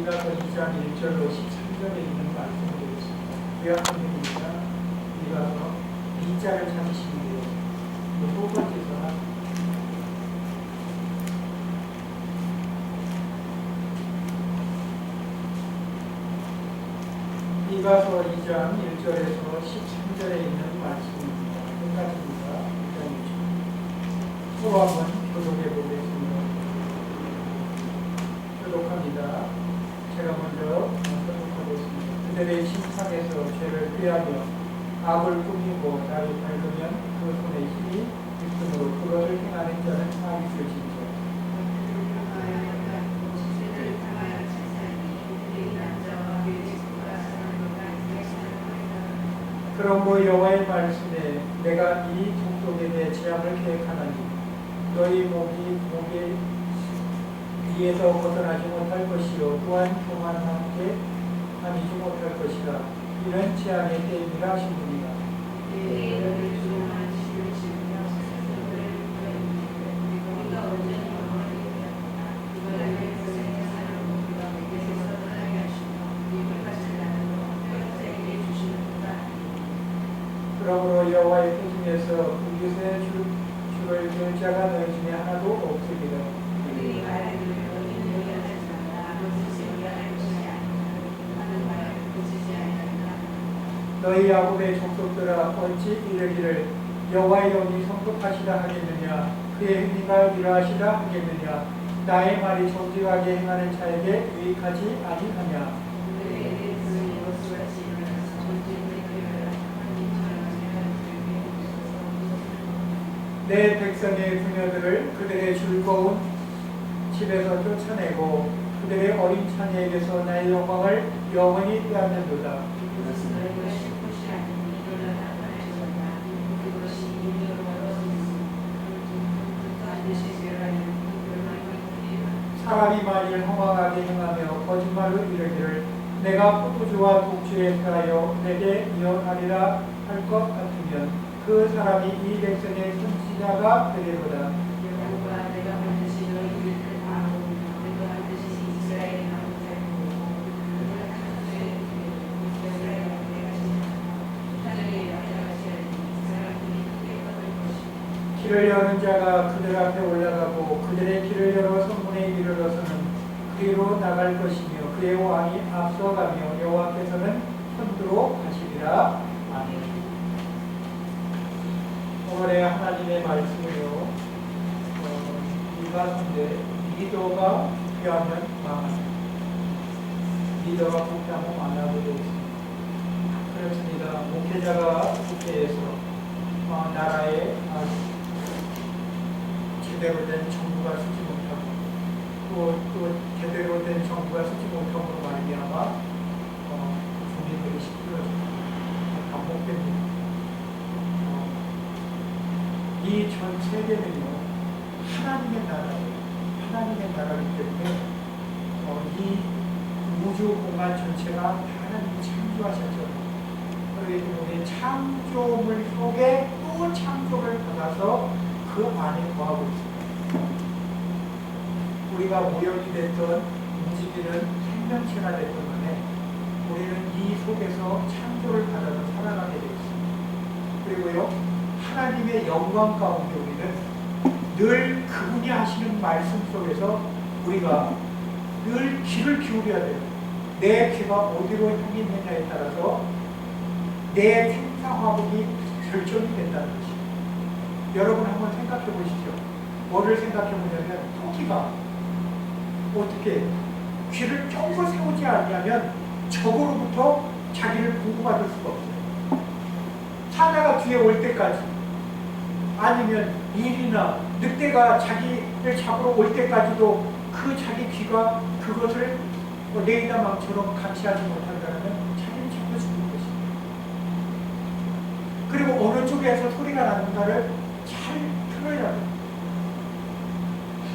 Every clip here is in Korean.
이사서 2장 1절로 13절에 있는 말씀을 드리겠습니다. 요약합니다. 이사서 2장을 찾으시면 돼요. 두 번째 서 이사서 2장 1절에서 13절에 있는 말씀입니다. 끝까지입니다. 서로 한번 교독해 보겠습니다. 교독합니다. 제가 먼저 교독하겠습니다. 그들의 심판에서 죄를 꾀하며 악을 꾸미고 나를 밟으면 그 손에 힘이 있으므로 그것을 행하는 자는 악이 되시죠. 그러므로 여호와의 말씀에 내가 이 족속에 대해 재앙을 계획하나니 너희 목이 위에서 벗어나지 못할 것이요 또한 교만과 함께 다니지 못할 것이라. 이는 재앙의 때임이라 하시니라. 그러므로 여호와의 때 중에서 그릇에 줄을 들 자가 너희 중에 하나도 없으리라. 너희 야곱의 족속들아 어찌 이르기를 여호와의 영이 성급하시다 하겠느냐, 그의 행위가 이러하시다 하겠느냐, 나의 말이 정직하게 행하는 자에게 유익하지 아니하냐. 내 백성의 부녀들을 그들의 즐거운 집에서 쫓아내고 그들의 어린 처녀에게서 나의 영광을 영원히 빼앗는도다. 사람이 만일 허망하게 행하며 거짓말로 이르기를 내가 포도주와 독주에 대하여 내게 이혼하리라 할 것 같으면 그 사람이 이 백성의 선지자가 되리로다. 길을 여는 자가 그들 앞에 올라가고 그들의 길을 열어 성문에 이르러서는 그리로 나갈 것이며 그의 왕이 앞서가며 여호와께서는 선두로 가시리라. 아멘. 오늘의 하나님의 말씀을요, 이가선데 리더가 부패하면 망한다. 리더가 부패하면 망하게 되어 있습니다. 그렇습니다. 목회자가 부패해서 나라에 제대로 된 정부가 서지 못하고 또 제대로 된 정부가 서지 못함으로 말미암아 국민들이 시끄러집니다. 반복됩니다. 이 전 세계는요 하나님의 나라예요. 하나님의 나라이기 때문에 이 우주 공간 전체가 하나님이 창조하셨죠. 그렇기 때문에 창조물 속에 또 창조를 받아서 그 안에 거하고 있습니다. 우리가 모형이 됐던 움직이는 생명체가 됐던 간에 우리는 이 속에서 창조를 받아서 살아가게 되어 있습니다. 그리고요 하나님의 영광 가운데 우리는 늘 그분이 하시는 말씀 속에서 우리가 늘 귀를 기울여야 돼요. 내 귀가 어디로 향이 있느냐에 따라서 내 생사화복이 결정이 된다는 것입니다. 여러분 한번 생각해 보시죠. 뭐를 생각해 보냐면 토끼가 어떻게 귀를 쫑긋 세우지 않으면 적으로부터 자기를 보호받을 수가 없어요. 사자가 뒤에 올 때까지 아니면 일이나 늑대가 자기를 잡으러 올 때까지도 그 자기 귀가 그것을 레이더망처럼 감시하지 못한다면 자기는 잡혀 죽는 것입니다. 그리고 어느 쪽에서 소리가 나는가를 잘 들어야 돼요.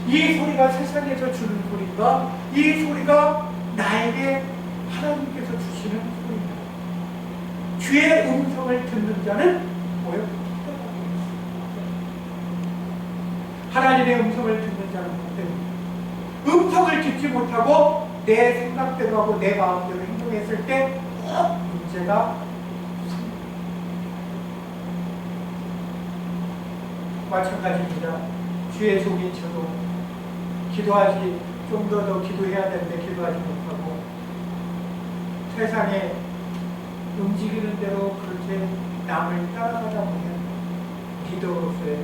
이 소리가 세상에서 주는 소리인가? 이 소리가 나에게 하나님께서 주시는 소리입니다. 주의 음성을 듣는 자는 뭐요? 하나님의 음성을 듣는 자는 복됩니다. 음성을 듣지 못하고 내 생각대로 하고 내 마음대로 행동했을 때 문제가 마찬가지입니다. 주의 종인 저도 기도하지 좀 더 기도해야 되는데 기도하지 못하고 세상에 움직이는 대로 그렇게 남을 따라가다 보면 리더로서의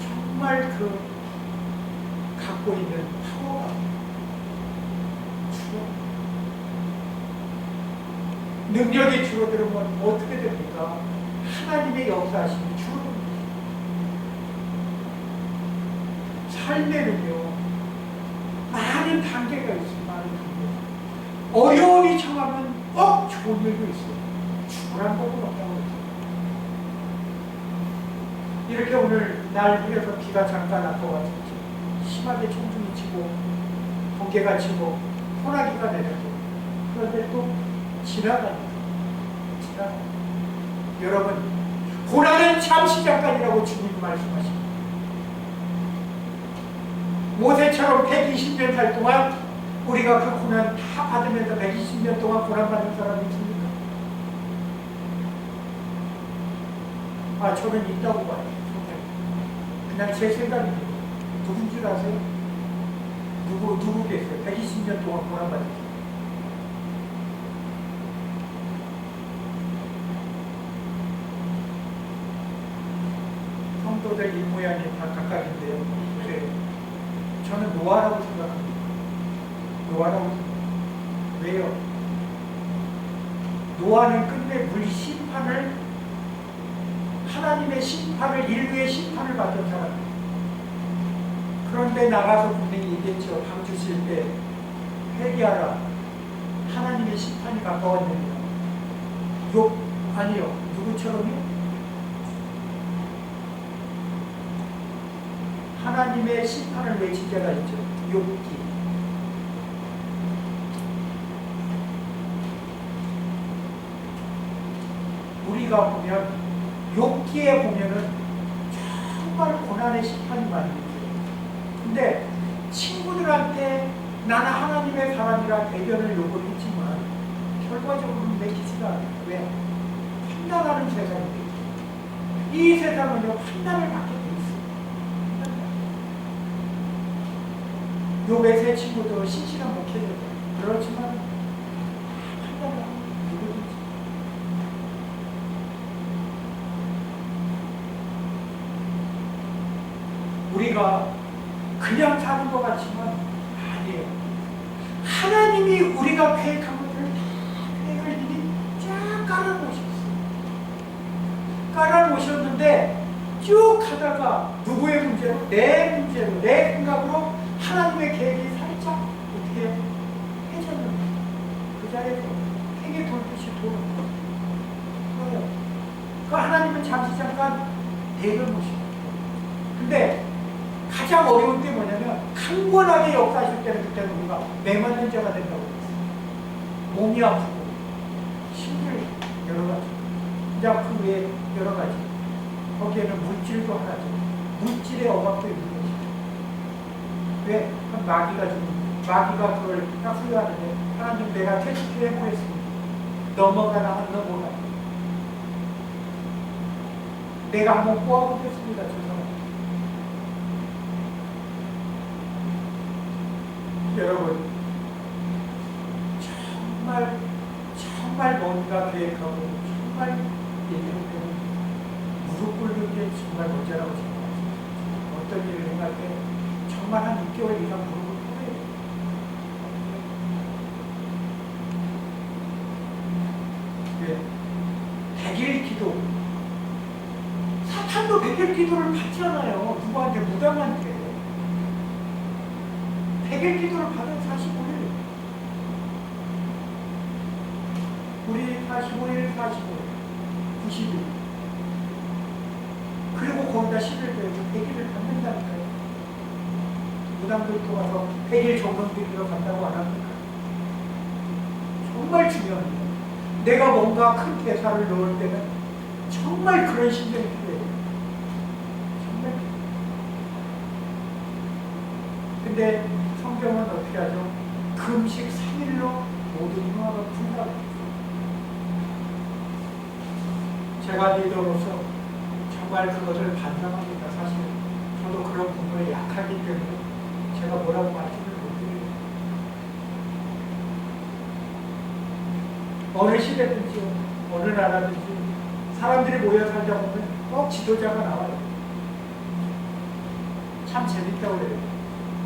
정말 그 갖고 있는 파워가 능력이 줄어들면 어떻게 됩니까? 하나님의 역사하심이 줄어듭니다. 삶에는요 많은 단계가 있어요. 많은 단계. 어려움이 청하면 꼭 좋은 일도 있어요. 죽으란 법은 없다고 했어요. 이렇게 오늘 날 흐려서 비가 잠깐 날 것 같았죠. 심하게 총중이 치고 번개가 치고 소나기가 내렸죠. 그런데 또 지나갑니다. 여러분, 고난은 잠시 잠깐이라고 주님 말씀하십니다. 모세처럼 120년 살 동안 우리가 그 고난 다 받으면서 120년 동안 고난 받는 사람이 있습니까? 아, 저는 있다고 봐요. 그냥 제 생각입니다. 누군 줄 아세요? 누구 계세요? 120년 동안 고난 받으셨어요. 성도들 입모양이 다 각각인데요. 보세요. 저는 노아라고 생각합니다. 노아라고 생각합니다. 왜요? 노아는 끝내 물 심판을, 하나님의 심판을, 인류의 심판을 받던 사람입니다. 그런데 나가서 분명히 얘기했죠. 방 주실 때 회개하라. 하나님의 심판이 가까웠느니라. 아니요. 누구처럼요? 하나님의 심판을 외친 자가 있죠. 욥기. 우리가 보면 욥기에 보면은 정말 고난의 심판이 많이 있어요. 근데 친구들한테 나는 하나님의 사람이라 대변을 요구를 했지만 결과적으로는 내키지가 않아요. 왜? 판단하는 세상이기 때문에. 이 세상은요 판단을 받게 돼 있어요. 욥의 세 친구도 신실한 목회자들. 그렇지만 판단을 누구든지. 우리가 그냥 사는 것 같지만 아니에요. 하나님이 우리가 계획한 것들을 다 계획을 이미 쫙 깔아놓으셨어요. 깔아놓으셨는데 쭉 하다가 누구의 문제로? 내 문제로, 내 생각으로 하나님의 계획이 살짝 어떻게 해졌는데 그 자리에서 행에 돌듯이 도는 거예요. 그 하나님은 잠시 잠깐 내려놓으십니다. 근데 가장 어려운 게 뭐냐면 강권하게 역사하실 때는 그때는 우리가 매맞는 자가 된다고 그랬어요. 몸이 아프고 힘들고 여러 가지. 이제 그 외에 여러 가지. 거기에는 물질도 하나죠. 물질의 억압도 있는 것이죠. 왜? 마귀가 그걸 딱 후회하는데 하나님 내가 테스트 해보겠습니다. 넘어가나 안 넘어가나. 내가 한번 꼬아보겠습니다. 저 사람. 여러분 정말 뭔가 계획하고 정말 얘기하면 무릎 꿇는 게 정말 문제라고 생각합니다. 어떤 일을 행할 때 정말 한 6개월 이상 무릎을 꿇어야 돼요. 왜? 100일 기도. 사탄도 100일 기도를 받지 않아요. 누구한테? 무당한테. 100일 기도를 받은 45일. 우리 45일, 90일. 그리고 거기다 10일 더해서 100일을 받는다니까요. 무당들도 와서 100일 정성들이러 간다고 안 합니까? 정말 중요합니다. 내가 뭔가 큰 대사를 넣을 때는 정말 그런 신경이 필요해요. 정말 필요해요. 근데 성경은 어떻게 하죠? 그 금식 3일로 모든 흉악을 푼다고. 제가 리더로서 정말 그것을 반성합니다. 사실 저도 그런 부분에 약하기 때문에 제가 뭐라고 말씀을 못 드립니다. 어느 시대든지 어느 나라든지 사람들이 모여 살다 보면 꼭 지도자가 나와요. 참 재밌다고 그래요.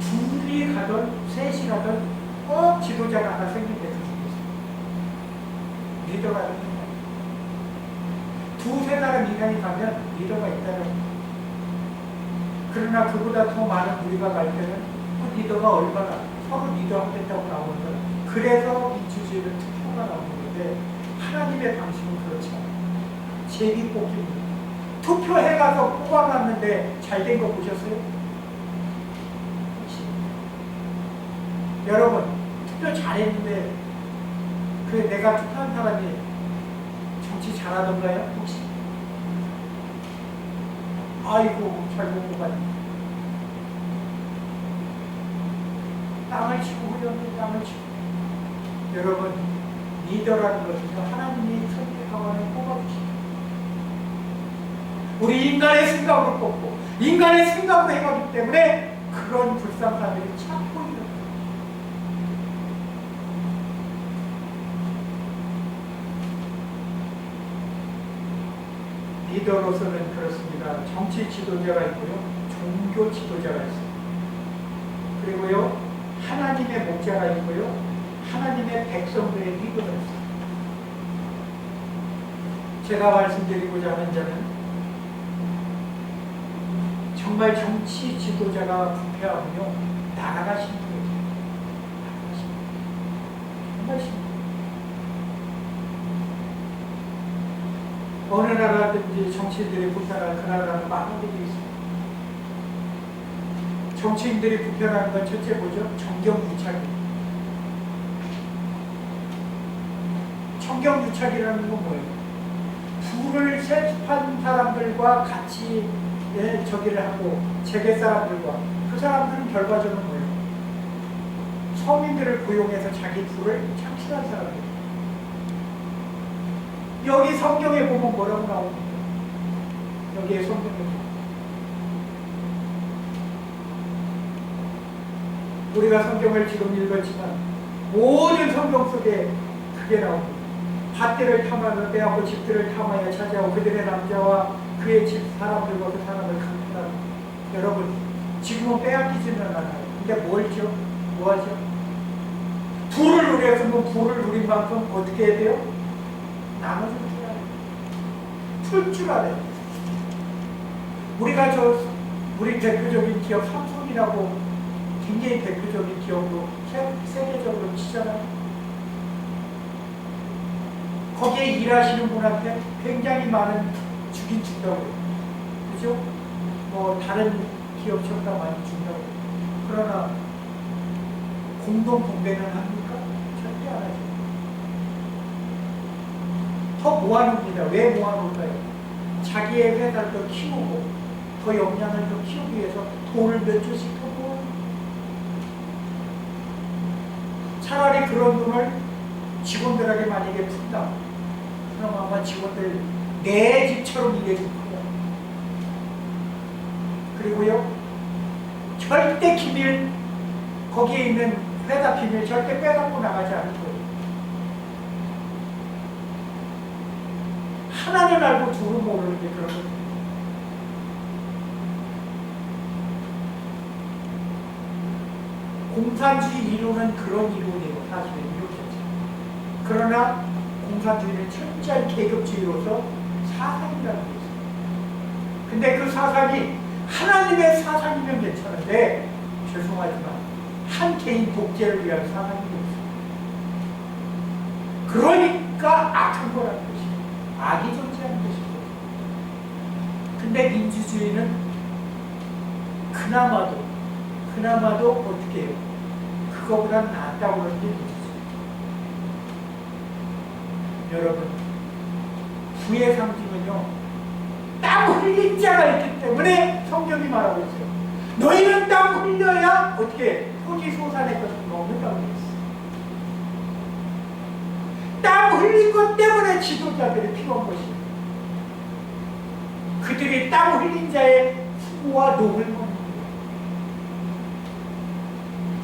둘이 가든 셋이 가든 꼭 지도자가 하나 생긴대. 리더가 되는 거예요. 두세 사람 인간이 가면 리더가 있다는 거예요. 그러나 그보다 더 많은 우리가 갈 때는 그 리더가 얼마나 서로 리더하겠다고 나오는 거예요. 그래서 민주주의는 투표가 나오는 건데 하나님의 방식은 그렇지 않아요. 제비 뽑기입니다. 투표해가서 뽑아놨는데 잘된 거 보셨어요? 여러분 투표 잘했는데 그래 내가 투표한 사람이 정치 잘하던가요? 혹시? 아이고 잘못 뽑았네. 땅을 치고 후련히 땅을 치고. 여러분 리더라는 것은요 하나님이 선택하고 뽑아주십니다. 우리 인간의 생각으로 뽑고 인간의 생각으로 행하기 때문에 그런 불상사들이 참 보이는 거예요. 리더로서는 그렇습니다. 정치 지도자가 있고요. 종교 지도자가 있어요. 그리고요. 하나님의 목자가 있고요. 하나님의 백성들의 리더가 있어요. 제가 말씀드리고자 하는 자는 정말 정치 지도자가 부패하면요. 나라가 힘들어요. 정말 힘들어요. 어느 나라든지 정치인들이 부패하는 그 나라는 망하게 되어 있습니다. 정치인들이 부패하는 건 첫째 뭐죠? 정경유착입니다. 정경유착이라는 건 뭐예요? 부를 세습한 사람들과 같이 저기를 하고 재계 사람들과 그 사람들은 결과적으로 뭐예요? 서민들을 고용해서 자기 부를 창출한 사람들. 여기 성경에 보면 뭐라고 나옵니까? 여기에 성경에 보면 우리가 성경을 지금 읽었지만 모든 성경 속에 그게 나옵니다. 밭들을 탐하며 빼앗고 집들을 탐하여 차지하고 그들의 남자와 그의 집 사람들과 그 사람을 강탈하라. 여러분 지금은 빼앗기지는 않아요. 근데 뭘죠? 뭐하죠? 부를 누렸으면 부를 누린 만큼 어떻게 해야 돼요? 나눠줄 줄 알아요. 풀 줄 알아요. 우리가 우리 대표적인 기업 삼성이라고 굉장히 대표적인 기업으로 세계적으로 치잖아요. 거기에 일하시는 분한테 굉장히 많은 주긴 준다고 해요. 그죠? 뭐 다른 기업처럼 많이 준다고 해요. 그러나 공동 분배는 합니까? 절대 안 하죠. 더 모아놓습니다. 왜 모아놓을까요? 자기의 회사를 더 키우고 더 역량을 더 키우기 위해서 돈을 몇 조씩 더 모아요. 차라리 그런 돈을 직원들에게 만약에 푼다. 그럼 아마 직원들 내 집처럼 일해줄 거예요. 그리고요, 절대 기밀, 거기에 있는 회사 비밀 절대 빼갖고 나가지 않을 거예요. 하나는 알고 둘은 모르는 게 그런 거예요. 공산주의 이론은 그런 이론이에요. 사실은 이렇게. 그러나 공산주의는 철저한 계급주의로서 사상이라는 게 있어요. 근데 그 사상이 하나님의 사상이면 괜찮은데 죄송하지만 한 개인 독재를 위한 사상이 없어요. 그러니까 악한 거라는 것이에요. 악이 존재하는 것이죠. 근데 민주주의는 그나마도 어떻게 해요? 그거보다 낫다고 그러는 게 민주주의. 여러분, 부의 상징은요, 땀 흘린 자가 있기 때문에 성경이 말하고 있어요. 너희는 땀 흘려야 어떻게 해? 토지 소산의 것을 먹는다고 했어요. 흘린 것 때문에 지도자들이 필요한 것입니다. 그들이 땀 흘린 자의 수고와 녹을 먹는 거예요.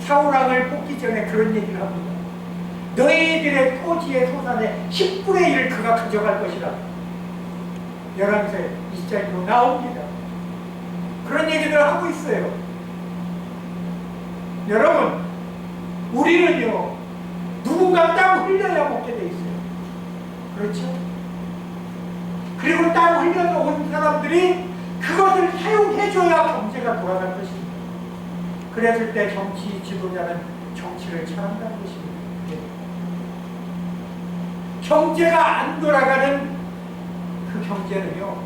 사울왕을 뽑기 전에 그런 얘기를 합니다. 너희들의 토지의 소산의 10분의 1을 그가 가져갈 것이라. 11세 20장으로 나옵니다. 그런 얘기들을 하고 있어요. 여러분, 우리는요, 누군가 땀 흘려야 먹게 돼 있어요. 그렇죠? 그리고 땀 흘려서 온 사람들이 그것을 사용해줘야 경제가 돌아갈 것입니다. 그랬을 때 정치 지도자는 정치를 잘한다는 것입니다. 경제가 안 돌아가는 그 경제는요,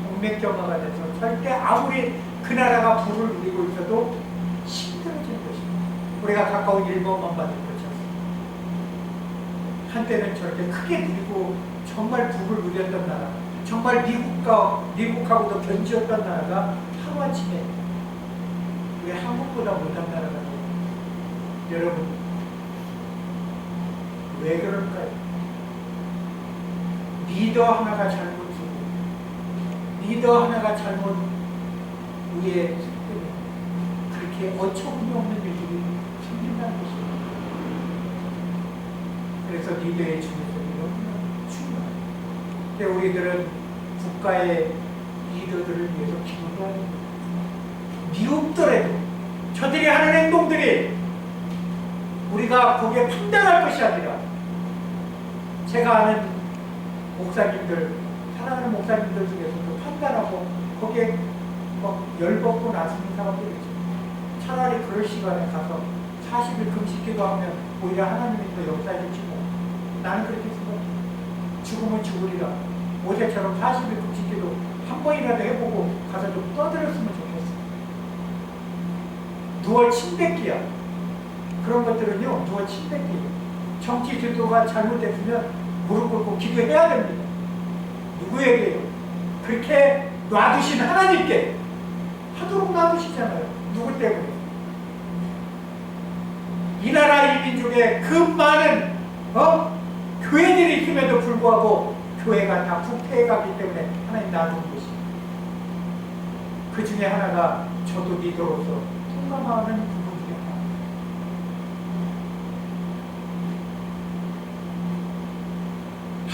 동맥경화가 돼서 절대 아무리 그 나라가 부를 누리고 있어도 힘들어질 것입니다. 우리가 가까운 일본만 봐도 그렇지 않습니까? 한때는 저렇게 크게 누리고 정말 부를 누렸던 나라, 정말 미국하고도 견지었던 나라가 하루아침에 왜 한국보다 못한 나라가 돼요? 여러분, 왜 그럴까요? 리더 하나가 잘못 주고 리더 하나가 잘못 위에 서면 그렇게 어처구니 없는 일들이 생긴다는 것입니다. 그래서 리더의 중요성이 너무나 중요합니다. 우리들은 국가의 리더들을 위해서 기도해야 합니다. 미흡더라도 저들이 하는 행동들이 우리가 거기에 판단할 것이 아니라, 제가 아는 목사님들, 사랑하는 목사님들 중에서도 판단하고 거기에 막 열받고 나서는 사람들이 있죠. 차라리 그럴 시간에 가서 40일 금식 기도하면 오히려 하나님이 더 역사해주지 뭐. 나는 그렇게 생각해요. 죽으면 죽으리라. 모세처럼 40일 금식 기도 한 번이라도 해보고 가서 좀 떠들었으면 좋겠어요. 누월 침뱉기야. 그런 것들은요, 누월 침뱉기. 정치 지도가 잘못됐으면 무릎 꿇고 기도해야 됩니다. 누구에게요? 그렇게 놔두신 하나님께 하도록 놔두시잖아요. 누구 때문에? 이 나라 이 민족에 그 많은 교회들이 있음에도 불구하고 교회가 다 부패해가기 때문에 하나님 놔둔 것입니다. 그 중에 하나가 저도 리더로서 통감하는 부분 중에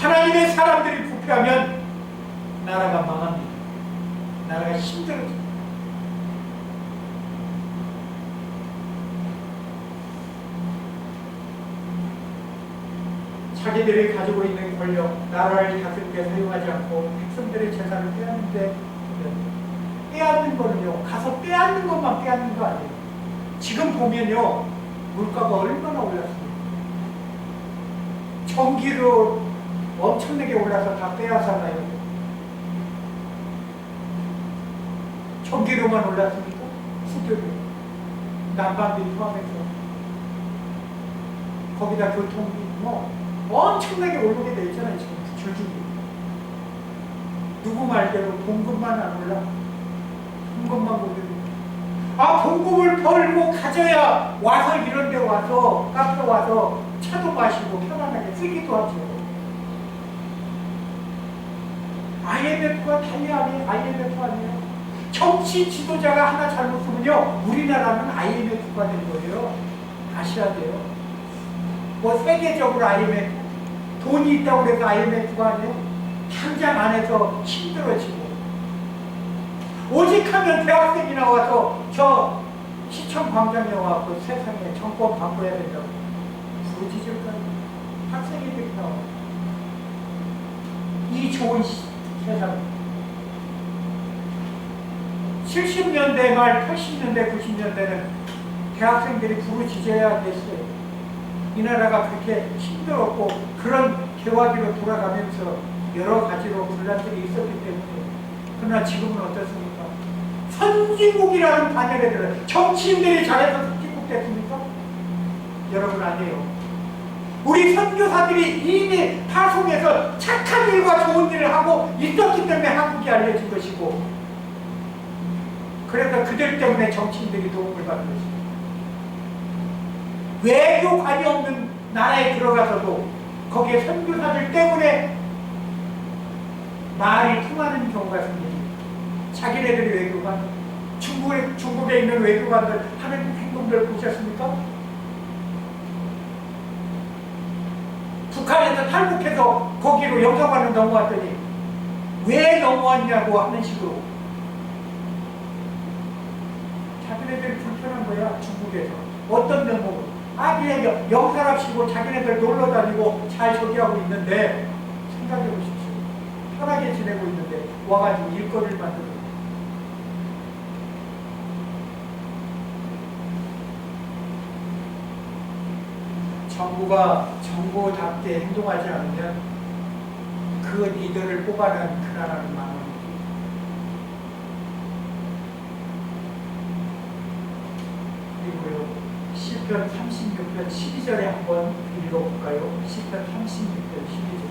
하나. 하나님의 사람들이 부패하면 나라가 망합니다. 나라가 힘들어집니다. 자기들이 가지고 있는 권력, 나라를 다스릴 때 사용하지 않고 백성들의 재산을 빼앗는데, 빼앗는 거는요, 가서 빼앗는 것만 빼앗는 거 아니에요. 지금 보면요, 물가가 얼마나 올랐습니까? 전기료 엄청나게 올라서 다 빼앗아가요. 전기료만 올랐습니까? 수도료, 난방비 포함해서, 거기다 교통비 엄청나게 오르게 돼 있잖아요. 지금 줄줄이. 누구 말대로 봉급만 안 올라? 봉급만 오르고. 봉급을 벌고 가져야 와서 이런 데 와서 카페 와서 차도 마시고 편안하게 쓰기도 하죠. IMF가 IMF 아니에요. 정치 지도자가 하나 잘못하면요, 우리나라는 IMF가 된 거예요. 아셔야 돼요. 뭐 세계적으로 IMF, 돈이 있다고 해서 IMF가 아니에요. 당장 안에서 힘들어지고, 오직 하면 대학생이 나와서 저 시청 광장에 와서 세상에 정권 바꿔야 된다고 부르짖을까요? 학생들이 나와. 이 좋은 세상. 70년대 말 80년대 90년대는 대학생들이 부르짖어야 됐어요. 이 나라가 그렇게 힘들었고 그런 개화기로 돌아가면서 여러 가지로 분란들이 있었기 때문에. 그러나 지금은 어떻습니까? 선진국이라는 반열에 들어 정치인들이 잘해서 선진국 됐습니까? 여러분 아니에요. 우리 선교사들이 이미 파송해서 착한 일과 좋은 일을 하고 있었기 때문에 한국이 알려진 것이고, 그래서 그들 때문에 정치인들이 도움을 받는 것입니다. 외교관이 없는 나라에 들어가서도 거기에 선교사들 때문에 말이 통하는 경우가 생깁니다. 자기네들이 외교관, 중국에 있는 외교관들 하는 행동들 보셨습니까? 북한에서 탈북해서 거기로 영사관을 넘어왔더니 왜 넘어왔냐고 하는 식으로 자기네들이 불편한 거야. 중국에서 어떤 면목으로 그냥 영사랍시고 자기네들 놀러 다니고 잘 저기하고 있는데 생각해 보십시오. 편하게 지내고 있는데 와가지고 일거리를 만들고 정부가 정부답게 행동하지 않으면 그 리더를 뽑아낸 그 나라는 망합니다. 그리고요, 시편 36편 12절에 한번 읽어볼까요? 시편 36편 12절.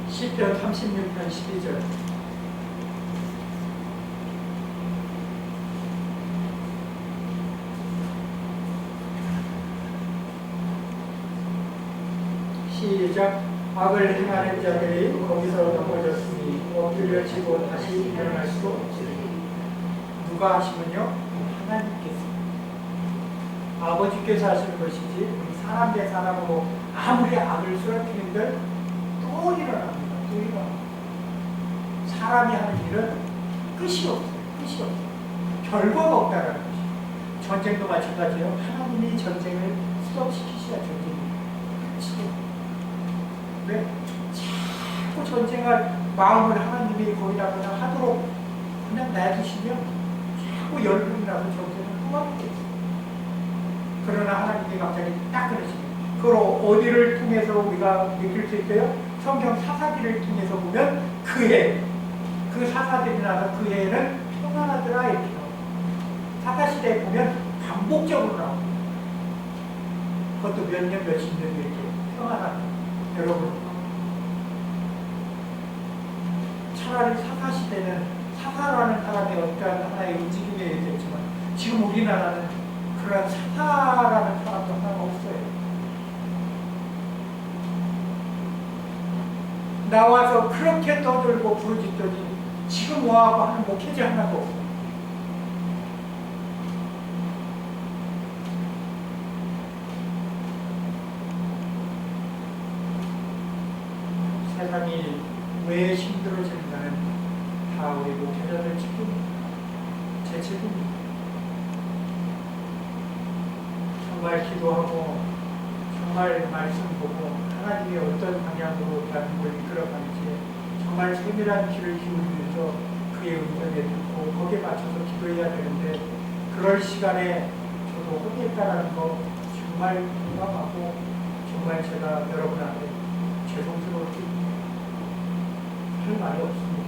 시편 36편 12절. 시작. 악을 행하는 자들이 거기서 넘어졌으니 엎드려 지고 다시 일어날 수 없으니. 누가 하시면요? 하나님께서. 아버지께서 하시는 것이지 우리 사람 대 사람으로 아무리 악을 쓰러뜨린들 또 일어납니다. 또 일어납니다. 사람이 하는 일은 끝이 없어요. 끝이 없어요. 결과가 없다는 것이죠. 전쟁도 마찬가지예요. 하나님이 전쟁을 스톱시키셔야 전쟁입니다. 끝이. 왜? 자꾸 전쟁할 마음을 하나님이 거기다 그냥 하도록 그냥 놔두시면 자꾸 열불이 나서 전쟁을 통하게 돼요. 그러나 하나님이 갑자기 딱 그러시면 그걸 어디를 통해서 우리가 느낄 수 있어요? 성경 사사기를 통해서 보면 그 사사들이 나서 그 해에는 평안하더라 이렇게 나옵니다. 사사시대에 보면 반복적으로 나옵니다. 그것도 몇 년, 몇십 년 이렇게 평안합니다. 여러분, 차라리 사사시대는 사사라는 사람의 어떤 하나의 움직임에 의했지만 지금 우리나라는 그런 사사라는 사람도 하나가 없어요. 나와서 그렇게 떠들고 부르짖더니 지금 와하고 하는 목회자 하나도 없어요. 세상이 왜 힘들어지는가는 다 우리 목회자들 책임입니다. 제 책임입니다. 정말 기도하고 정말 말씀 보고 하나님이 어떤 방향으로 다른 걸 이끌어가는지 정말 세밀한 귀를 기울이면서 그의 음성에 듣고 거기에 맞춰서 기도해야 되는데 그럴 시간에 저도 허비했다라는 거 정말 공감하고 정말 제가 여러분 앞에 죄송스럽게 할 말이 없습니다.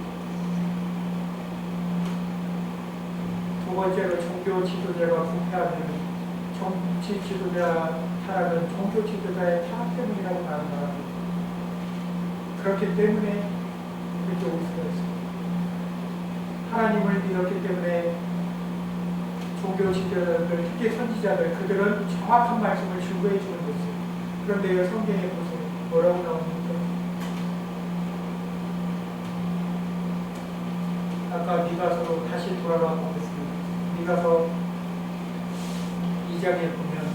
두 번째로 종교 지도자가 부패하면 정치 지도자 타락은 종교 지도자의 타락 때문이라고 말합니다. 그렇기 때문에 그렇게 올 수가 있습니다. 하나님을 믿었기 때문에 종교 지도자들, 특히 선지자들, 그들은 정확한 말씀을 증거해 주는 것이에요. 그런데 성경에 보세요. 뭐라고 나옵니까? 아까 미가서로 다시 돌아가 보겠습니다. 미가서 2장에 보면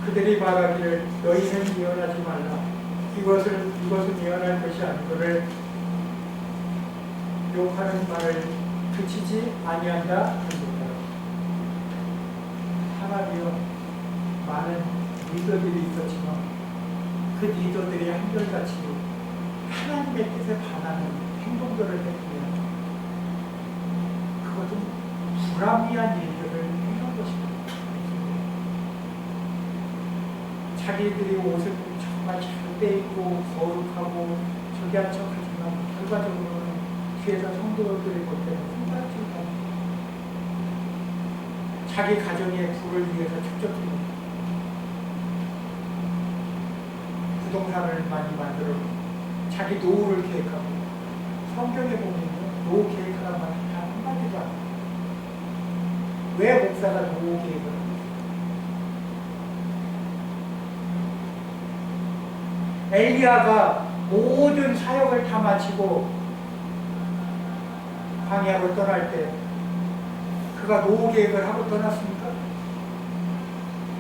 그들이 말하기를 너희는 예언하지 말라. 이것은 예언할 것이 아니거늘 욕하는 말을 그치지 아니한다 합니다. 하나님은 많은 리더들이 있었지만 그 리더들이 한결같이 하나님의 뜻에 반하는 행동들을 했으면 그것은 불합리한 일들을 행한 것입니다. 자기들이 옷을 정말 잘 떼입고 거룩하고 저기한 척하지만 결과적으로는 뒤에서 성도들이 볼 때는 손가락질을 합니다. 자기 가정의 부를 위해서 축적해 계획을 많이 만들어 자기 노후를 계획하고 성경에 보면 노후 계획하란 말이 다 한마디도 안 해요. 왜 목사가 노후 계획을 하고 있어요? 엘리야가 모든 사역을 다 마치고 광야로 떠날 때 그가 노후 계획을 하고 떠났습니까?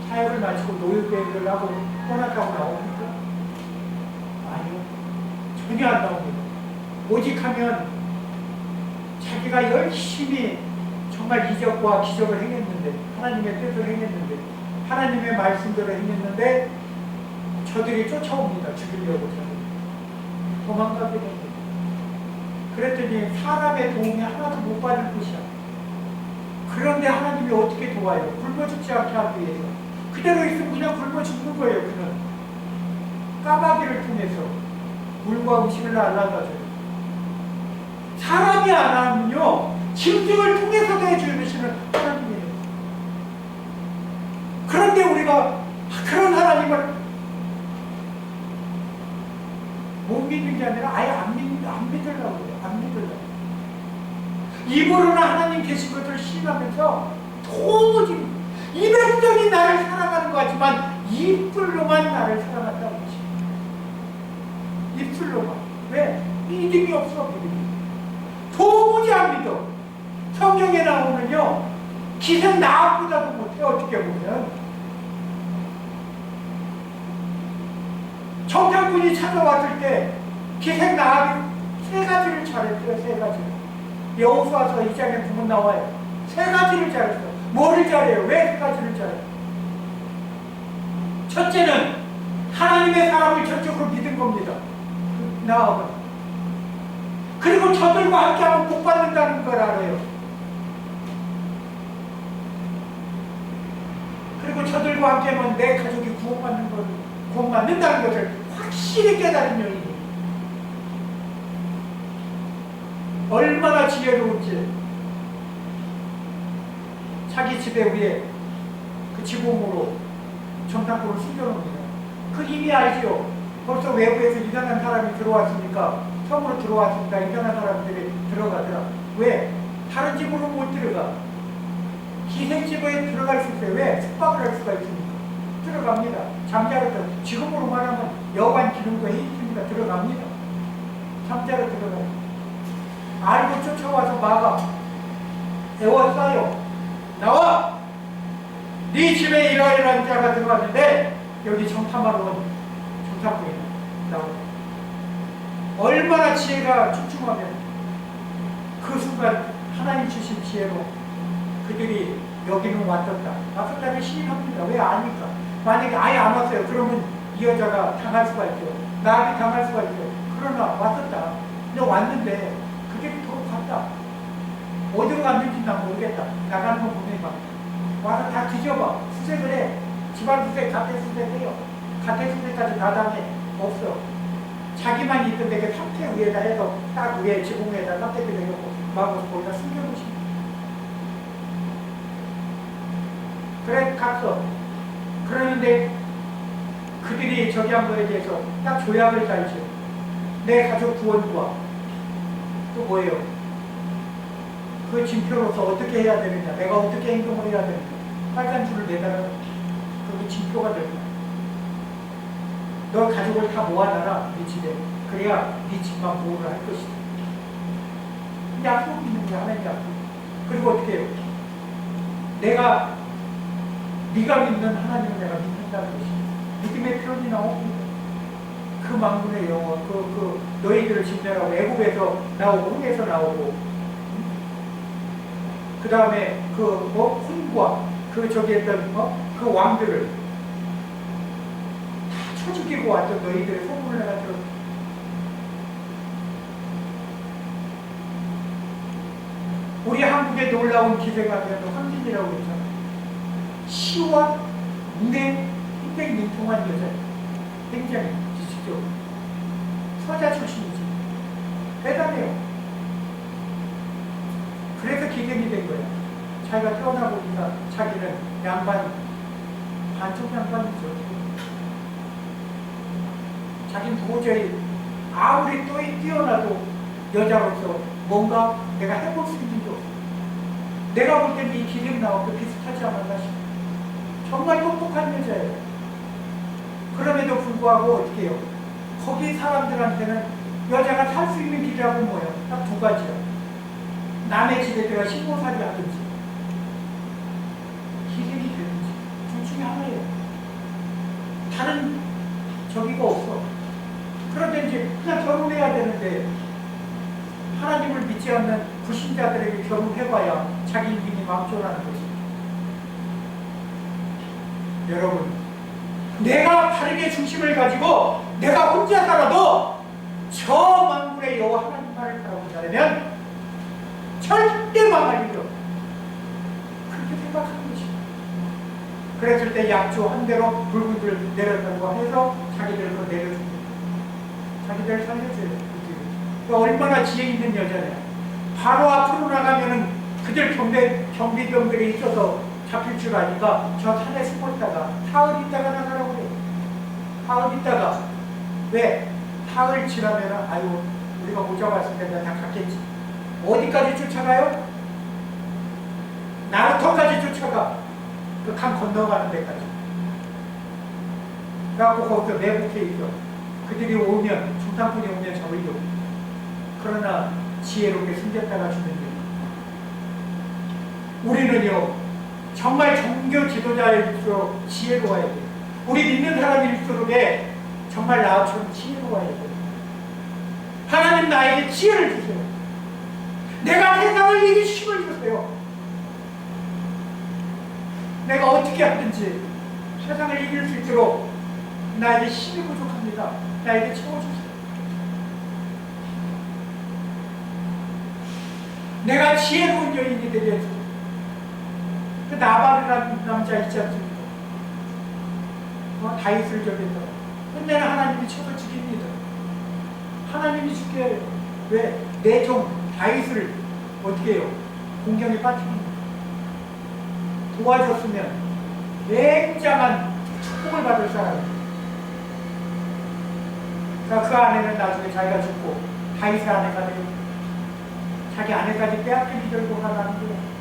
사역을 마치고 노후 계획을 하고 떠났다고 나옵니까? 아니요. 전혀 안 나옵니다. 오직 하면 자기가 열심히 정말 이적과 기적을 행했는데 하나님의 뜻을 행했는데 하나님의 말씀대로 행했는데 저들이 쫓아옵니다. 죽이려고 저들이. 도망가게 됩니다. 그랬더니 사람의 도움이 하나도 못 받을 것이야. 그런데 하나님이 어떻게 도와요? 굶어 죽지 않게 하기 위해서. 그대로 있으면 그냥 굶어 죽는 거예요. 그는 까마귀를 통해서 물과 음식을 날라가줘요. 사람이 안 하면요 짐승을 통해서도 해주시는 하나님이에요. 그런데 우리가 그런 하나님을 못 믿는 게 아니라 아예 안 믿으려고 해요. 안 믿으려고. 입으로는 하나님 계신 것을 시인하면서 도무지 이 백성이 나를 사랑하는 것 같지만 입술로만 나를 사랑한다고 하시죠. 입술로만. 왜? 믿음이 없어. 믿음이. 도무지 안 믿어. 성경에 나오면요 기생 나보다도 못해. 어떻게 보면 정탐꾼이 찾아왔을 때 기생 나하기 세 가지를 잘했어요. 세 가지. 여호수아서 2장에 보면 나와요. 세 가지를 잘했어. 뭐를 잘해요? 왜 세 가지를 잘해요? 첫째는 하나님의 사람을 전적으로 믿은 겁니다. 나아가. 그리고 저들과 함께하면 복 받는다는 걸 알아요. 그리고 저들과 함께하면 내 가족이 구원받는다는 것을 확실히 깨달은 여인이 얼마나 지혜로운지 자기 지배 위에 그 지붕으로 정탐꾼을 숨겨놓습니다. 그 이미 알지요. 벌써 외부에서 이상한 사람이 들어왔으니까 성으로 들어왔으니까 이상한 사람들이 들어가더라. 왜? 다른 집으로 못 들어가. 기생집에 들어갈 수 있어요. 왜? 숙박을 할 수가 있으니까. 들어갑니다. 잠자로 지금으로 말하면 여관 기능도 있으니까 들어갑니다. 잠자로 들어가요. 알고 쫓아와서 막아. 애워싸요. 나와! 네 집에 이러이러한 자가 들어왔는데 여기 정탐하러 온 정탐꾼이 나오네. 얼마나 지혜가 출중하면 그 순간 하나님 주신 지혜로 그들이 여기는 왔었다는 시인합니다. 왜 아니까? 만약에 아예 안 왔어요. 그러면 이 여자가 당할 수가 있죠. 나한테 당할 수가 있죠. 그러나 왔었다. 근데 왔는데 그들이 더 갔다. 어디로 갔는지 난 모르겠다. 나가는 건 분명히 봐. 와서 다 뒤져봐. 수색을 해. 집안 수색, 가태 수색해요. 가태 수색까지 다 당해. 없어. 자기만 있던 데게 삼태 위에다 해서 딱 위에 지붕에다 삼태기 내놓고 막 거기다 숨겨놓으십니다. 그래 갔어. 그러는데 그들이 저기 한 거에 대해서 딱 조약을 달죠. 내 가족 구원과 또 뭐예요? 그 징표로서 어떻게 해야 되느냐, 내가 어떻게 행동을 해야 되느냐, 빨간 줄을 내달라는 그게 징표가 됩니다. 너 가족을 다 모아놔라, 네 집에. 그래야 네 집만 보호를 할 것이다. 약속이 있는 거야, 하나님 약속. 그리고 어떻게 해요? 네가 믿는 하나님을 내가 믿는다는 것이다. 믿음의 표현이 나옵니다. 그 만군의 영혼, 너희들을 진멸하고 애굽에서 나오고 홍해에서 나오고, 그 다음에 혼과 저기 했던 그 왕들을 다 쳐죽이고 왔던 너희들의 소문을 내가 들었다. 우리 한국에 놀라운 기생하면 황진이라고 했잖아요. 시와 문에 굉장히 능통한 여자예요. 굉장히 지식적으로. 서자 출신이지. 대단해요. 그래서 기생이 된 거야. 자기가 태어나보니까 자기는 양반, 반쪽 양반이죠. 자기는 도저히 아무리 또 뛰어나도 여자로서 뭔가 내가 해볼 수 있는 게 없어. 내가 볼 때는 이 기름 나오고 비슷하지 않았나 싶어. 정말 똑똑한 여자예요. 그럼에도 불구하고 어떻게 해요? 거기 사람들한테는 여자가 살 수 있는 길이라고 뭐예요? 딱 두 가지야. 남의 집에 내가 신고살이 하든지 기생이 되든지 둘 중에 하나예요. 다른 저기가 없어. 그런데 이제 그냥 결혼해야 되는데 하나님을 믿지 않는 불신자들에게 결혼해봐야 자기 인생이 망쳐나는 거지. 여러분, 내가 바르게 중심을 가지고 내가 혼자 살아도 저 만군의 여호와 하나님만을 바라보지 않으면 절대 망할 일이 없다. 그렇게 생각하는 것이. 그랬을 때 약주 한 대로 붉은 줄 내렸다고 해서 자기들 그거 내려줍니다. 자기들 살려줘요. 그러니까 얼마나 지혜 있는 여자냐. 바로 앞으로 나가면은 그들 경비병들이 있어서 잡힐 줄 아니까 저 산에 숨어 있다가 사흘 있다가 나가라고 그래요. 사흘 있다가. 왜? 사흘 지나면은 아유 우리가 못 잡았을 때 다 갔겠지. 어디까지 쫓아가요? 나루터까지 쫓아가. 그 강 건너가는 데까지. 그래갖고 거기서 매복해 있어. 그들이 오면 중상군이 오면 잡으려고. 그러나 지혜롭게 숨겼다가 주는 일. 우리는요 정말 종교 지도자일수록 지혜로워야 돼. 우리 믿는 사람일수록에 정말 나처럼 지혜로워야 돼. 하나님 나에게 지혜를 주세요. 내가 세상을 이길 힘을 주세요. 내가 어떻게 하든지 세상을 이길 수 있도록 나에게 힘이 부족합니다. 나에게 채워주세요. 내가 지혜로운 여인이 되게 해주세요. 그 나발이라는 남자 있지 않습니까? 다윗을 저기서 끝내는 하나님이 쳐서 죽입니다. 하나님이 죽게 해요. 왜? 내 종 다윗을 어떻게 해요? 공경에 빠뜨립니다. 도와줬으면 굉장한 축복을 받을 사람입니다. 그 아내는 나중에 자기가 죽고 다윗의 아내가 되고 자기 아내까지 빼앗기기 결국 하라는 거예요.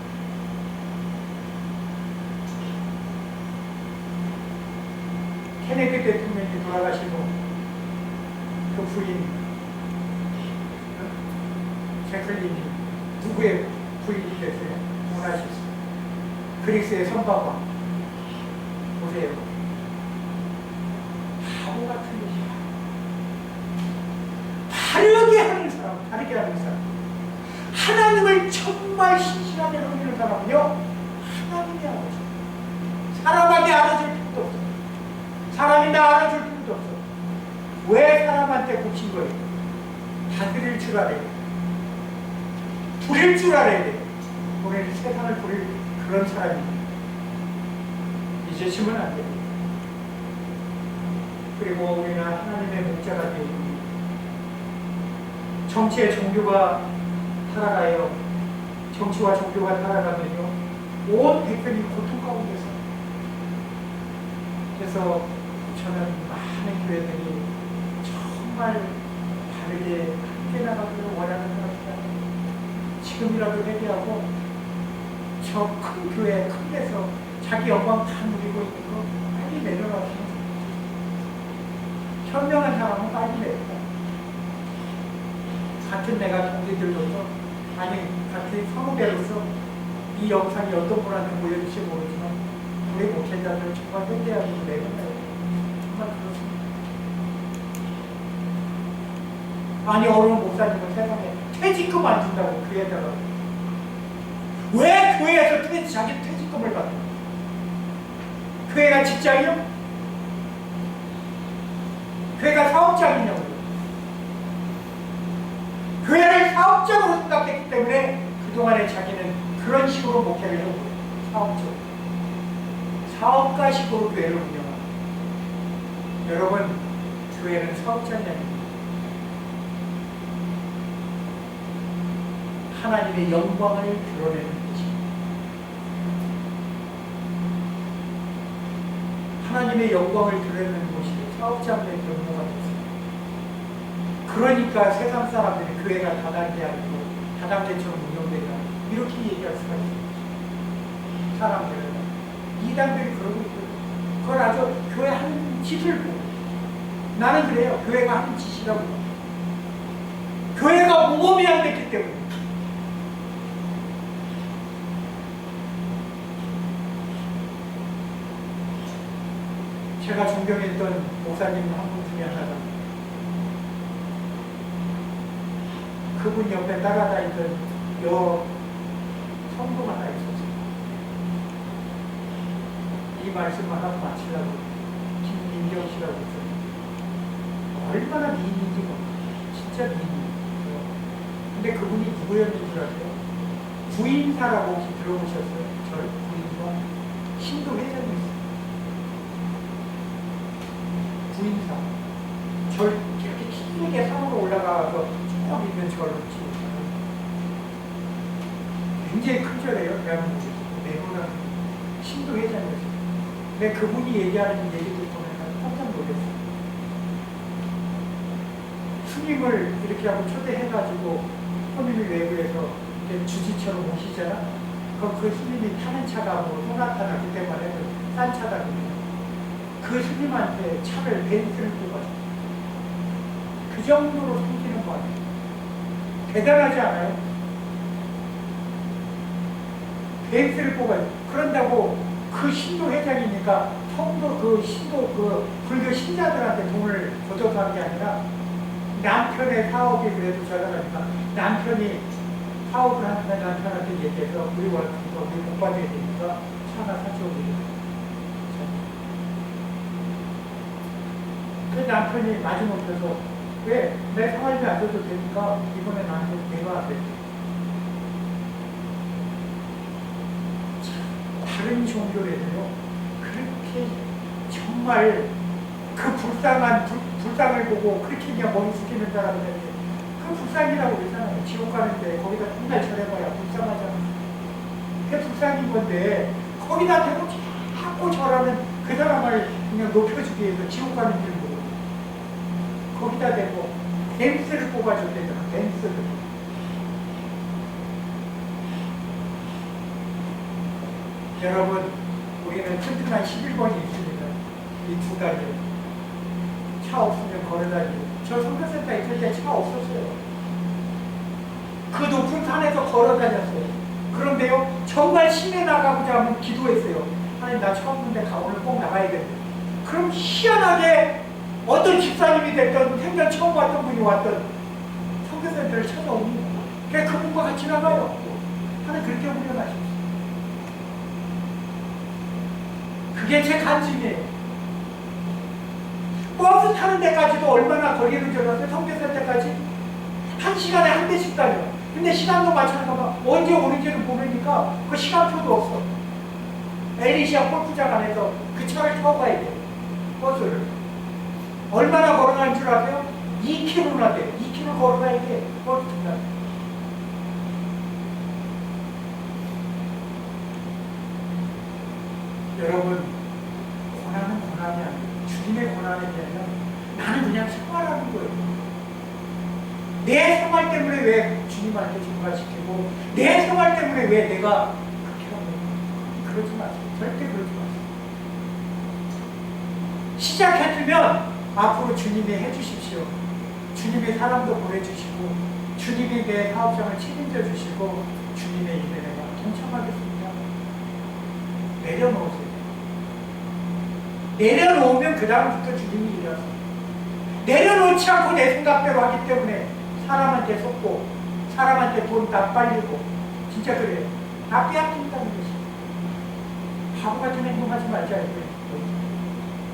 케네디 대통령이 돌아가시고 그 부인 제클린이 누구의 부인이 됐어요? 오나시스. 그리스의 선박왕. 보세요. 바보 같은 것이야. 다르게 하는 사람, 다르게 하는 사람. 하나님을 정말 신실하게 섬기는 사람은요, 하나님이 알아줘. 사람에게 알아줄 필요도 없어. 사람이 나 알아줄 필요도 없어. 왜 사람한테 고친 거예요? 다스릴 줄 알아야 돼. 부릴 줄 알아야 돼. 우리는 세상을 부릴 그런 사람입니다. 잊으시면 안 됩니다. 그리고 우리는 하나님의 목자가 되어 정치의 종교가 살아가요. 정치와 종교가 살아가면요, 온 백성이 고통 가운데서. 그래서 저는 많은 교회들이 정말 바르게 함께 나가기를 원하는 사람입니다. 지금이라도 회개하고 저 큰 교회, 큰 데서 자기 영광 다 누리고 있는 거 빨리 내려가시면 현명한 사람은 빨리 내려가. 같은 내가 동기들로서, 아니 같은 성우대로서 이 영상이 어떤 분한테 보여줄지 모르지만 우리 목회자들 정말 회개하고 내려가요. 정말 그렇습니다. 아니 어느 목사님은 세상에 퇴직금 안 준다고 교회에다가. 왜 교회에서 자기 퇴직금을 받는 거야? 교회가 직장이요? 교회가 사업장이냐고요? 교회를 사업장으로 생각했기 때문에 그동안에 자기는 그런 식으로 목회를 해온 거예요. 사업적. 사업가식으로 교회를 운영합니다. 여러분, 교회는 사업장이 아닙니다. 하나님의 영광을 드러내는 것입니다. 하나님의 영광을 드러내는 것이 사업장의 경우가 됐습니다. 그러니까 세상 사람들이 교회가 다단계하고 다단계처럼 운영되다 이렇게 얘기할 수가 있어요. 사람들은 이단들이 그러고 있거든요. 그걸 아주 교회 하는 짓을 보고 나는 그래요. 교회가 하는 짓이라고 봐요. 교회가 모범이 안 됐기 때문에 제가 존경했던 목사님 한 분 중에 하나가 그분 옆에 따라다니던 여러 성도가 하나 있었어요. 이 말씀을 하고 마치려고 김민경 씨라고 있어요. 얼마나 미인인지 진짜 미인이에요. 근데 그분이 누구였는 줄 아세요? 구인사라고 혹시 들어보셨어요? 저 구인사? 신도 회장이었어요. 구인사. 절 이렇게 길게 산으로 올라가서 쭉 있는 절을 지금 굉장히 큰 절이에요. 대한민국에서. 내보다 신도 회장이었어요. 근데 그분이 얘기하는 얘기 듣고 내가 깜짝 놀랐어요. 스님을 이렇게 하고 초대해가지고 손님이 외부에서 주지처럼 오시잖아. 그럼 그 스님이 타는 차가 뭐 소나타나 그때만 해도 싼 차다 그러면 그 스님한테 차를 벤츠를 뽑아줘. 그 정도로 섬기는 거 아니에요. 대단하지 않아요? 벤츠를 뽑아요. 그런다고 그 신도 회장이니까 성도 그 신도 그 불교 신자들한테 돈을 거둬서 하는 게 아니라 남편의 사업이 그래도 저렴하니까 남편이 사업을 하는데 남편한테 얘기해서 우리 월급도 우리 못 받아야 되니까 차 하나 사줘오고 그 남편이 마지못해서 왜? 내 생활비 안 줘도 되니까 이번에 나한테 내가 안 돼. 다른 종교에도요 그렇게 정말 그 불쌍을 보고 그렇게 그냥 머리 숙이는 사람들이 그 불쌍이라고 그러잖아요. 지옥 가는데 거기다 맨날 절해봐야 불쌍하잖아. 그게 불쌍인 건데 거기다 대고 자꾸 절하는 그 사람을 그냥 높여주기 위해서 지옥 가는 줄 모르고 거기다 대고 벤츠를 뽑아줬대잖아. 벤츠를. 여러분 우리는 튼튼한 11번이 있습니다. 이 두 가지. 차 없으면 걸어다니고 저 선교센터 있을 때 차 없었어요. 그 높은 산에서 걸어다녔어요. 그런데요 정말 시내 나가고자 하면 기도했어요. 하나님 나 처음 본데 오늘 꼭 나가야겠네. 그럼 희한하게 어떤 집사님이 됐던 생전 처음 왔던 분이 왔던 선교센터를 찾아오는 거예요. 그래서 그분과 같이 나가요. 하나님 그렇게 훈련하셨어요. 그게 제 간증이에요. 버스 타는 데까지도 얼마나 거리를 줄었어요? 선교센터까지 1시간에 한 대씩 다녀. 근데 시간도 맞춰서 언제 오는지를 모르니까 그 시간표도 없어. 엘리시아 골프장 안에서 그 차를 타고 가야 돼. 버스를. 얼마나 걸어가는 줄 아세요? 2km나 돼. 2km 걸어가야 돼. 버스 타고. 여러분 고난은 고난이 아니에요. 주님의 고난에 대해서 나는 그냥 생활하는 거예요. 내 생활 때문에 왜 주님한테 증가시키고 내 생활 때문에 왜 내가 그렇게 하는 거예요. 그러지 마세요. 절대 그러지 마세요. 시작했으면 앞으로 주님이 해주십시오. 주님이 사람도 보내주시고 주님이 내 사업장을 책임져 주시고 주님의 일에 내가 동참하겠습니다. 내려놓으세요. 내려놓으면 그 다음부터 주님이 일어서 내려놓지 않고 내 생각대로 하기 때문에 사람한테 속고 사람한테 돈 다 빨리고 진짜 그래요. 다 빼앗긴다는 것이에요. 바보 같은 행동하지 말자는 거예요.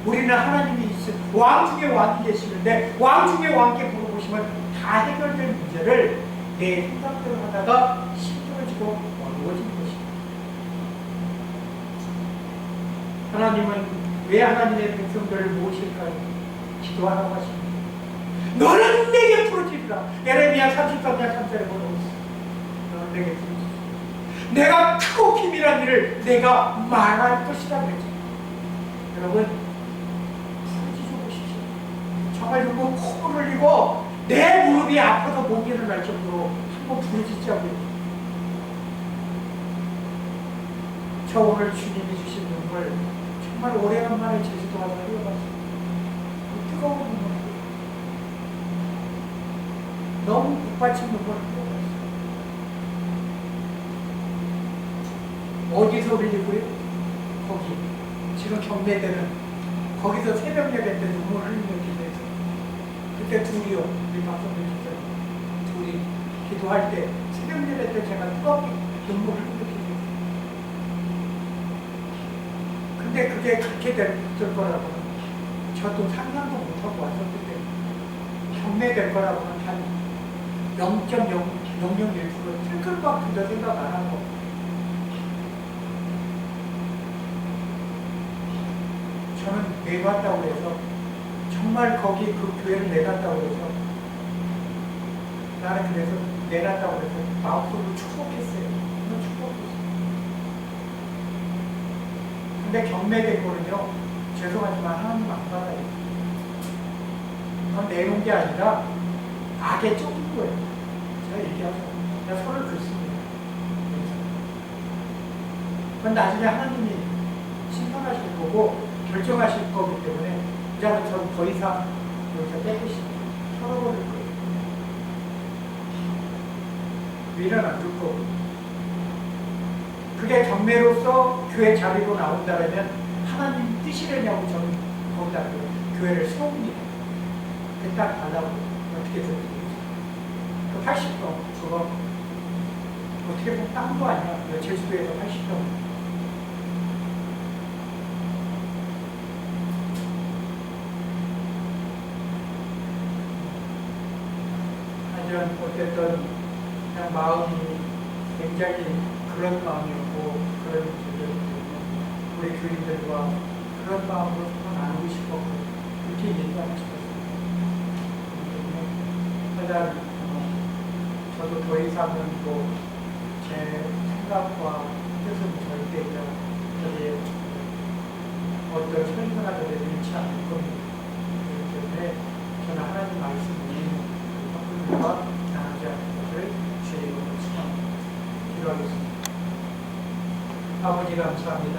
우리는 하나님이 있을 왕 중에 왕이 계시는데 왕 중에 왕께 물어보시면 다 해결될 문제를 내 생각대로 하다가 힘들어지고 어려워지는 것입니다. 하나님은 왜 하나님의 백성들을 모실까요? 기도하라고 하십니다. 너는 내게 부르짖으라. 에레미야 33장 3절에 보내고 있습니다. 너는 내게 부르짖으라. 내가 크고 비밀한 일을 내가 말할 것이다 그랬죠. 여러분 부르짖어 보십시오. 정말 누구 코를 흘리고 내 무릎이 아파도 못 일어날 정도로 한번 부르짖자고. 저 오늘 주님이 주신 눈물 정말 오래간만에 제주도 가서 흘려봤어요. 뜨거운 눈물, 너무 북받친 눈물을 흘려봤어요. 어디서 흘리고요? 거기 지금 경매되는 거기서 새벽 예배 때 눈물 흘리는 기도에서 그때 둘이요, 우리 박성대 집사님 둘이 기도할 때 새벽 예배 때 제가 뜨겁게 눈물을 흘리는 기도했어요. 근데 그게 그렇게 될 거라고는 저도 상상도 못하고 왔었기 때문에 경매될 거라고는 한 0.001% 틀끌만큼도 생각 안 하고 저는 내갔다고 해서 정말 거기 그 교회를 내갔다고 해서 나는 그래서 내놨다고 해서 마음속으로 축복했어요. 정말 축복했어요. 근데 경매된 거는요, 죄송하지만 하나님 안 받아요. 그건 내놓은 게 아니라 악에 쫓긴 거예요. 제가 얘기하죠. 제가 서를 긋습니다. 그건 나중에 하나님이 심판하실 거고 결정하실 거기 때문에 이제는 저는 더 이상 여기서 떼기시고 털어버릴 거예요. 위는 안 줄 거고. 그게 경매로서 교회 자리로 나온다면 하나님 뜻이려냐고 저는 거기다 교회를 세웁니다. 일단 달라고 어떻게 드리겠어요? 그 80평 그거 어떻게 보면 딴 거 아니야? 제주도에서 80평. 하지만 어쨌든 그냥 마음이 굉장히 그런 마음이었고 그런 우리 교인들과 그런 마음으로 나누고 싶었고 그렇게 얘기하고 싶었어요. 하여간 저도 더 이상은 제 생각과 뜻은 절대 저기 어떤 설명하는 데 잃지 않을 겁니다. 그렇기 때문에 저는 하나님 말씀이 성도들과 나누지 않는 것을 주의 이름으로 축원합니다. 기도하겠습니다. 아버지 감사합니다.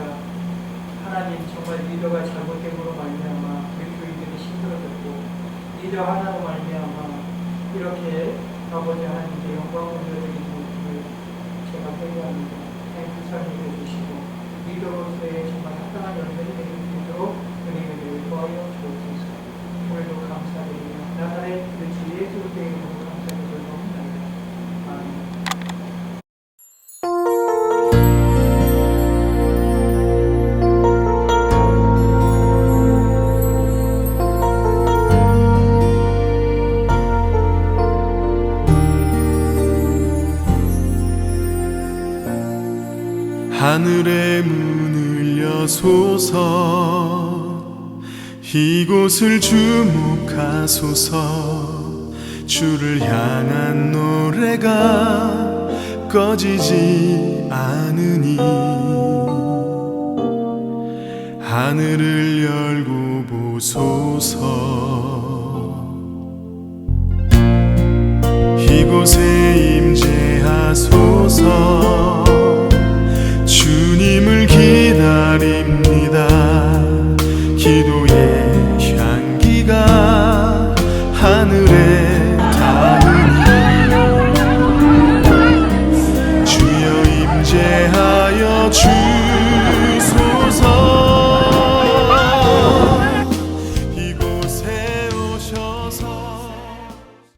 하나님 정말 리더가 잘못됨으로 말미암아 우리 교인들이 힘들어졌고 리더 하나로 말미암아 이렇게 아버지 하나님께 영광 올려드리는 모습을 제가 회개합니다. 행복하게 해주시고 리더로서의 정말 합당한 열매를 내릴 수 있도록 은혜를 구하여 주옵소서. 오늘도 감사드리며 나사렛 그 주 예수 그리스도의 이름으로 감사드리옵나이다. 아멘. 하늘의 문을 여소서 이곳을 주목하소서 주를 향한 노래가 꺼지지 않으니 하늘을 열고 보소서 이곳에 임재하소서